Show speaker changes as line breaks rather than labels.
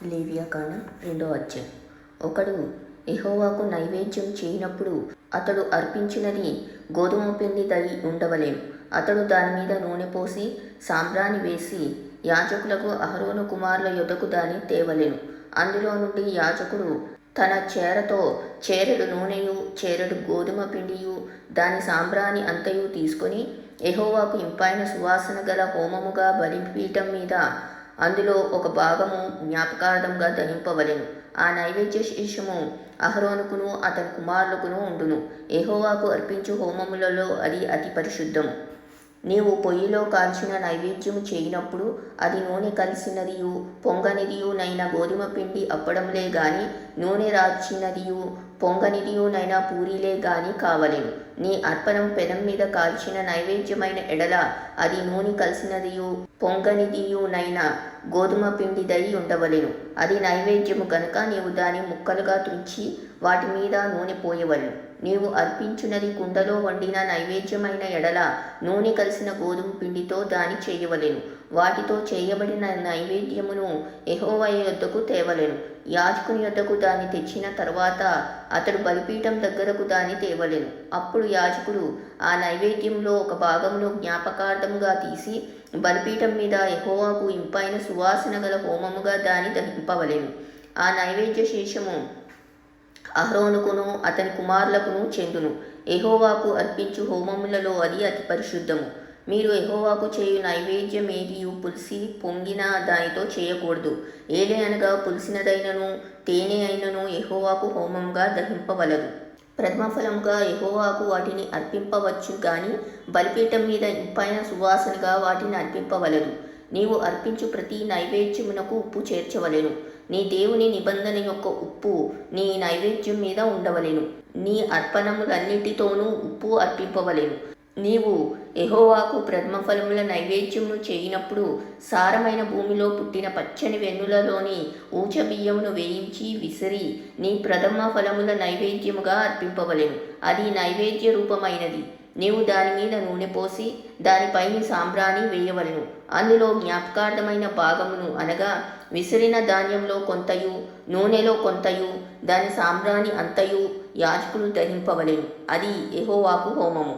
లేవియాకాండం 2వ అధ్యాయం. ఒకడు యెహోవాకు నైవేద్యం చేయనప్పుడు అతడు అర్పించినది గోదుమ పిండి దయి ఉండవలెను. అతడు దాని మీద నూనె పోసి సాంబ్రాణి వేసి యాజకులకు అహరోను కుమారుల యొద్దకు దాన్ని తేవలెను. అందులో నుండి యాజకుడు తన చేరతో చేరెడు నూనెయు చేరెడు గోదుమ పిండియు దాని సాంబ్రాణి అంతయు తీసుకొని యెహోవాకు ఇంపైన సువాసన గల హోమముగా బలిపీఠం మీద అందులో ఒక భాగము జ్ఞాపకార్థంగా దహింపవలెను. ఆ నైవేద్య శేషము అహరోనుకును అతని కుమారులకును ఉండును. యెహోవాకు అర్పించు హోమములలో అది అతి పరిశుద్ధము. నీవు పొయ్యిలో కాల్చిన నైవేద్యము చేయనప్పుడు అది నూనె కలిసినదియు పొంగనిదియు నైన గోధుమ పిండి అప్పడములే గాని నూనె రాచినదియు పొంగనిదియునైనా పూరీలే గాని కావలెను. నీ అర్పణం పెనం మీద కాల్చిన నైవేద్యమైన ఎడల అది నూనె కలిసినదియు పొంగనిదియునైన గోధుమ పిండిదై ఉండవలెను. అది నైవేద్యము గనుక నీవు దాని ముక్కలుగా తుంచి వాటి మీద నూనె పోయవలెను. నీవు అర్పించున్నది కుండలో వండిన నైవేద్యమైన ఎడల నూనె కలిసిన గోధుమ పిండితో దాని చేయవలెను. వాటితో చేయబడిన నైవేద్యమును యెహోవా యొద్దకు తేవలెను. యాజకుని యొద్దకు దాన్ని తెచ్చిన తర్వాత అతడు బలిపీఠం దగ్గరకు దాన్ని తేవలెను. అప్పుడు యాజకుడు ఆ నైవేద్యంలో ఒక భాగమును జ్ఞాపకార్థముగా తీసి బలిపీఠం మీద యెహోవాకు ఇంపైన సువాసన గల హోమముగా దాన్ని దహింపవలెను. ఆ నైవేద్య శేషము అహరోనుకును అతని కుమారులకును చెందును. యెహోవాకు అర్పించు హోమములలో అది అతి పరిశుద్ధము. మీరు యెహోవాకు చేయు నైవేద్యమేదియు పులిసి పొంగిన దానితో చేయకూడదు. ఏలే అనగా పులిసినదైనను తేనె అయినను యెహోవాకు హోమముగా దహింపవలదు. ప్రథమఫలముగా యెహోవాకు వాటిని అర్పింపవచ్చు గాని బలిపీఠం మీద ఇంపైన సువాసనగా వాటిని అర్పింపవలదు. నీవు అర్పించు ప్రతి నైవేద్యమునకు ఉప్పు చేర్చవలెను. నీ దేవుని నిబంధన యొక్క ఉప్పు నీ నైవేద్యం మీద ఉండవలెను. నీ అర్పణములన్నిటితోనూ ఉప్పు అర్పింపవలెను. నీవు యెహోవాకు ప్రథమఫలముల నైవేద్యమును చేయనప్పుడు సారమైన భూమిలో పుట్టిన పచ్చని వెన్నులలోని ఊచబియ్యమును వేయించి విసిరి నీ ప్రథమ ఫలముల నైవేద్యముగా అర్పింపవలెను. అది నైవేద్య రూపమైనది. నీవు దాని మీద నూనె పోసి దానిపైని సాంబ్రాణి వేయవలెను. అందులో జ్ఞాపకార్థమైన భాగమును అనగా విసిరిన ధాన్యంలో కొంతయు నూనెలో కొంతయు దాని సాంబ్రాణి అంతయు యాజకులు దహింపవలెను. అది యెహోవాకు హోమము.